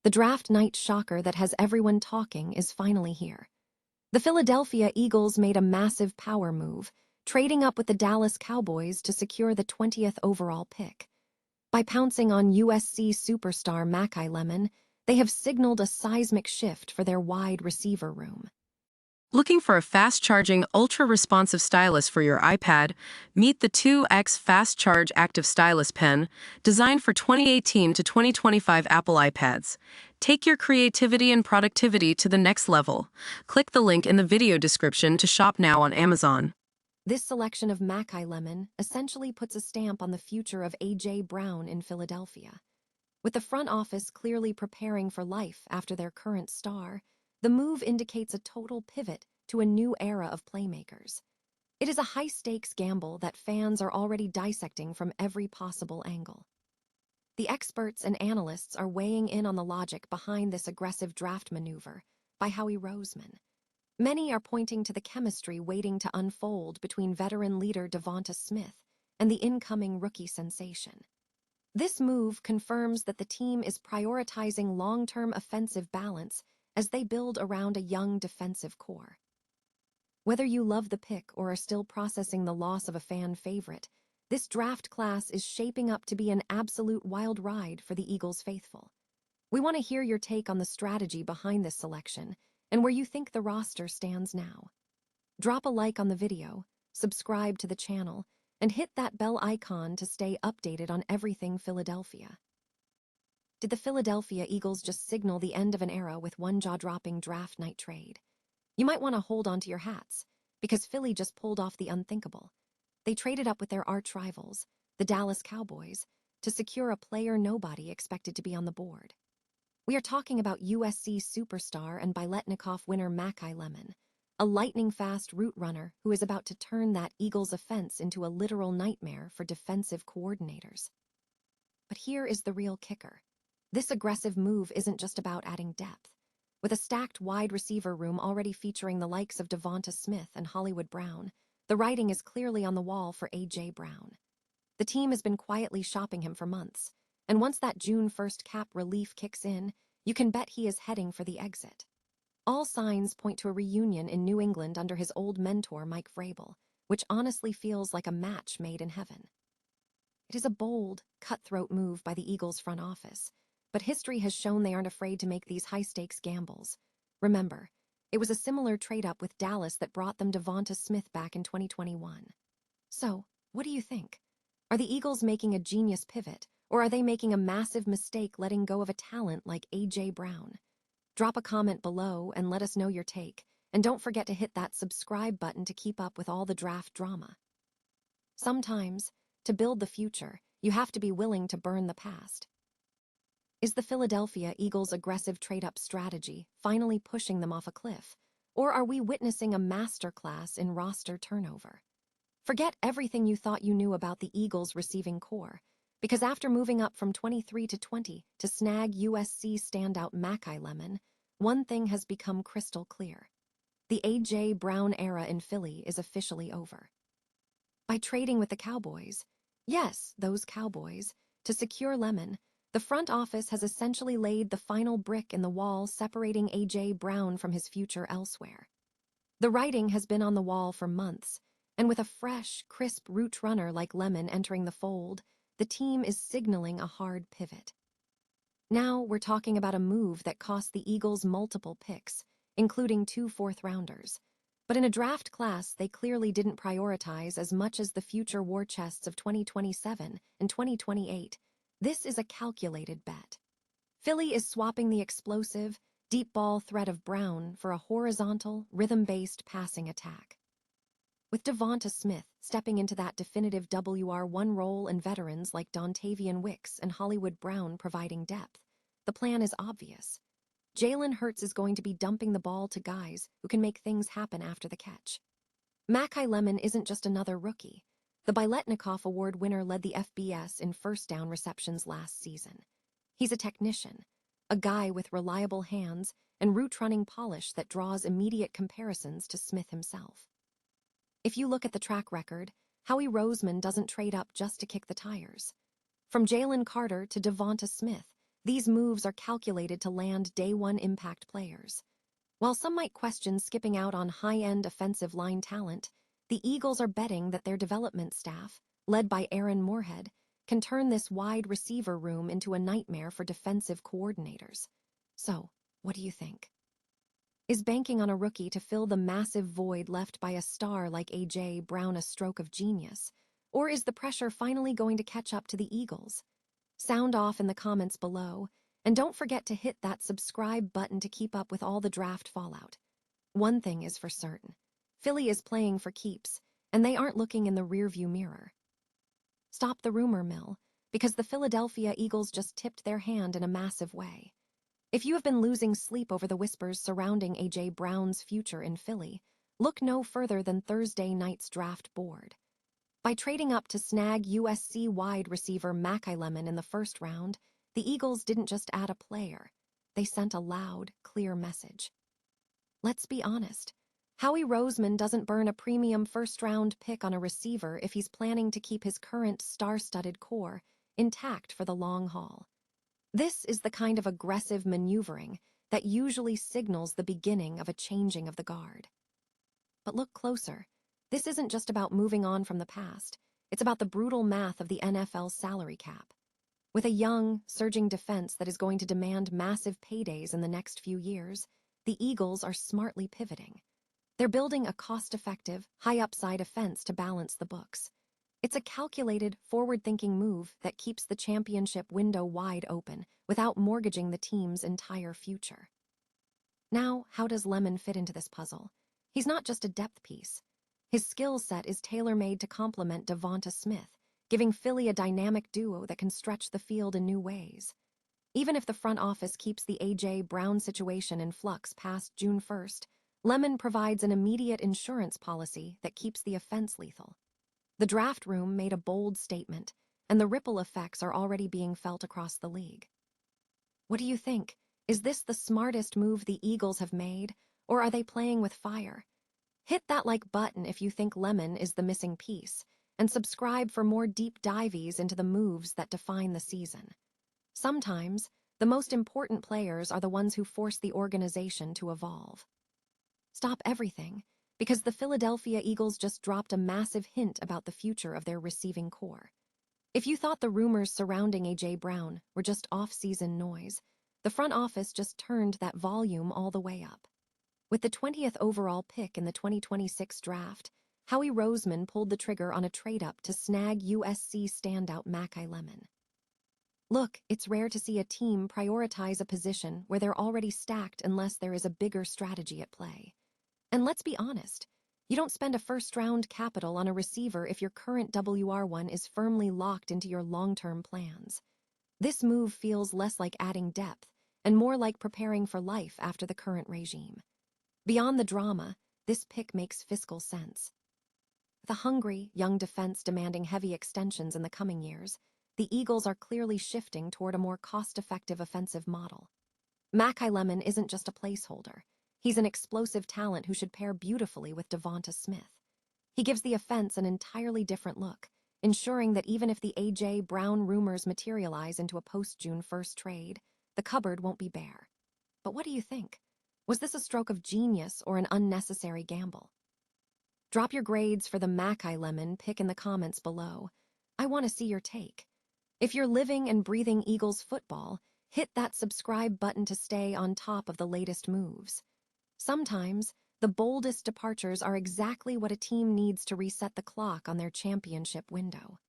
The draft night shocker that has everyone talking is finally here. The Philadelphia Eagles made a massive power move, trading up with the Dallas Cowboys to secure the 20th overall pick. By pouncing on USC superstar Makai Lemon, they have signaled a seismic shift for their wide receiver room. Looking for a fast-charging, ultra-responsive stylus for your iPad? Meet the 2X Fast Charge Active Stylus Pen, designed for 2018 to 2025 Apple iPads. Take your creativity and productivity to the next level. Click the link in the video description to shop now on Amazon. This selection of Makai Lemon essentially puts a stamp on the future of A.J. Brown in Philadelphia. With the front office clearly preparing for life after their current star, the move indicates a total pivot to a new era of playmakers. It is a high-stakes gamble that fans are already dissecting from every possible angle. The experts and analysts are weighing in on the logic behind this aggressive draft maneuver by Howie Roseman. Many are pointing to the chemistry waiting to unfold between veteran leader DeVonta Smith and the incoming rookie sensation. This move confirms that the team is prioritizing long-term offensive balance as they build around a young defensive core. Whether you love the pick or are still processing the loss of a fan favorite, this draft class is shaping up to be an absolute wild ride for the Eagles faithful. We want to hear your take on the strategy behind this selection and where you think the roster stands now. Drop a like on the video, subscribe to the channel, and hit that bell icon to stay updated on everything Philadelphia. Did the Philadelphia Eagles just signal the end of an era with one jaw-dropping draft night trade? You might want to hold on to your hats, because Philly just pulled off the unthinkable. They traded up with their arch rivals, the Dallas Cowboys, to secure a player nobody expected to be on the board. We are talking about USC superstar and Biletnikoff winner Makai Lemon, a lightning-fast route runner who is about to turn that Eagles offense into a literal nightmare for defensive coordinators. But here is the real kicker. This aggressive move isn't just about adding depth. With a stacked wide receiver room already featuring the likes of DeVonta Smith and Hollywood Brown, the writing is clearly on the wall for A.J. Brown. The team has been quietly shopping him for months, and once that June 1st cap relief kicks in, you can bet he is heading for the exit. All signs point to a reunion in New England under his old mentor Mike Vrabel, which honestly feels like a match made in heaven. It is a bold, cutthroat move by the Eagles' front office, but history has shown they aren't afraid to make these high-stakes gambles. Remember, it was a similar trade-up with Dallas that brought them DeVonta Smith back in 2021. So, what do you think? Are the Eagles making a genius pivot, or are they making a massive mistake letting go of a talent like A.J. Brown? Drop a comment below and let us know your take, and don't forget to hit that subscribe button to keep up with all the draft drama. Sometimes, to build the future, you have to be willing to burn the past. Is the Philadelphia Eagles' aggressive trade-up strategy finally pushing them off a cliff, or are we witnessing a masterclass in roster turnover? Forget everything you thought you knew about the Eagles' receiving core, because after moving up from 23 to 20 to snag USC standout Makai Lemon, one thing has become crystal clear. The A.J. Brown era in Philly is officially over. By trading with the Cowboys, yes, those Cowboys, to secure Lemon, the front office has essentially laid the final brick in the wall separating A.J. Brown from his future elsewhere. The writing has been on the wall for months, and with a fresh, crisp route runner like Lemon entering the fold, the team is signaling a hard pivot. Now we're talking about a move that cost the Eagles multiple picks, including 2 fourth-rounders. But in a draft class they clearly didn't prioritize as much as the future war chests of 2027 and 2028. This is a calculated bet. Philly is swapping the explosive, deep ball threat of Brown for a horizontal, rhythm-based passing attack. With DeVonta Smith stepping into that definitive WR1 role and veterans like Dontavian Wicks and Hollywood Brown providing depth, the plan is obvious. Jalen Hurts is going to be dumping the ball to guys who can make things happen after the catch. Makai Lemon isn't just another rookie. The Biletnikoff Award winner led the FBS in first down receptions last season. He's a technician, a guy with reliable hands and route-running polish that draws immediate comparisons to Smith himself. If you look at the track record, Howie Roseman doesn't trade up just to kick the tires. From Jalen Carter to DeVonta Smith, These moves are calculated to land day-one impact players. While some might question skipping out on high-end offensive line talent, the Eagles are betting that their development staff, led by Aaron Moorhead, can turn this wide receiver room into a nightmare for defensive coordinators. So, what do you think? Is banking on a rookie to fill the massive void left by a star like A.J. Brown a stroke of genius? Or is the pressure finally going to catch up to the Eagles? Sound off in the comments below, and don't forget to hit that subscribe button to keep up with all the draft fallout. One thing is for certain. Philly is playing for keeps, and they aren't looking in the rearview mirror. Stop the rumor mill, because the Philadelphia Eagles just tipped their hand in a massive way. If you have been losing sleep over the whispers surrounding A.J. Brown's future in Philly, look no further than Thursday night's draft board. By trading up to snag USC wide receiver Makai Lemon in the first round, the Eagles didn't just add a player. They sent a loud, clear message. Let's be honest. Howie Roseman doesn't burn a premium first-round pick on a receiver if he's planning to keep his current star-studded core intact for the long haul. This is the kind of aggressive maneuvering that usually signals the beginning of a changing of the guard. But look closer. This isn't just about moving on from the past. It's about the brutal math of the NFL's salary cap. With a young, surging defense that is going to demand massive paydays in the next few years, the Eagles are smartly pivoting. They're building a cost-effective, high-upside offense to balance the books. It's a calculated, forward-thinking move that keeps the championship window wide open without mortgaging the team's entire future. Now, how does Lemon fit into this puzzle? He's not just a depth piece. His skill set is tailor-made to complement DeVonta Smith, giving Philly a dynamic duo that can stretch the field in new ways. Even if the front office keeps the A.J. Brown situation in flux past June 1st, Lemon provides an immediate insurance policy that keeps the offense lethal. The draft room made a bold statement, and the ripple effects are already being felt across the league. What do you think? Is this the smartest move the Eagles have made, or are they playing with fire? Hit that like button if you think Lemon is the missing piece, and subscribe for more deep dives into the moves that define the season. Sometimes, the most important players are the ones who force the organization to evolve. Stop everything, because the Philadelphia Eagles just dropped a massive hint about the future of their receiving core. If you thought the rumors surrounding A.J. Brown were just off-season noise, the front office just turned that volume all the way up. With the 20th overall pick in the 2026 draft, Howie Roseman pulled the trigger on a trade-up to snag USC standout Makai Lemon. Look, it's rare to see a team prioritize a position where they're already stacked unless there is a bigger strategy at play. And let's be honest, you don't spend a first-round capital on a receiver if your current WR1 is firmly locked into your long-term plans. This move feels less like adding depth and more like preparing for life after the current regime. Beyond the drama, this pick makes fiscal sense. With a hungry, young defense demanding heavy extensions in the coming years, the Eagles are clearly shifting toward a more cost-effective offensive model. Makai Lemon isn't just a placeholder. He's an explosive talent who should pair beautifully with DeVonta Smith. He gives the offense an entirely different look, ensuring that even if the A.J. Brown rumors materialize into a post-June 1st trade, the cupboard won't be bare. But what do you think? Was this a stroke of genius or an unnecessary gamble? Drop your grades for the Makai Lemon pick in the comments below. I want to see your take. If you're living and breathing Eagles football, hit that subscribe button to stay on top of the latest moves. Sometimes, the boldest departures are exactly what a team needs to reset the clock on their championship window.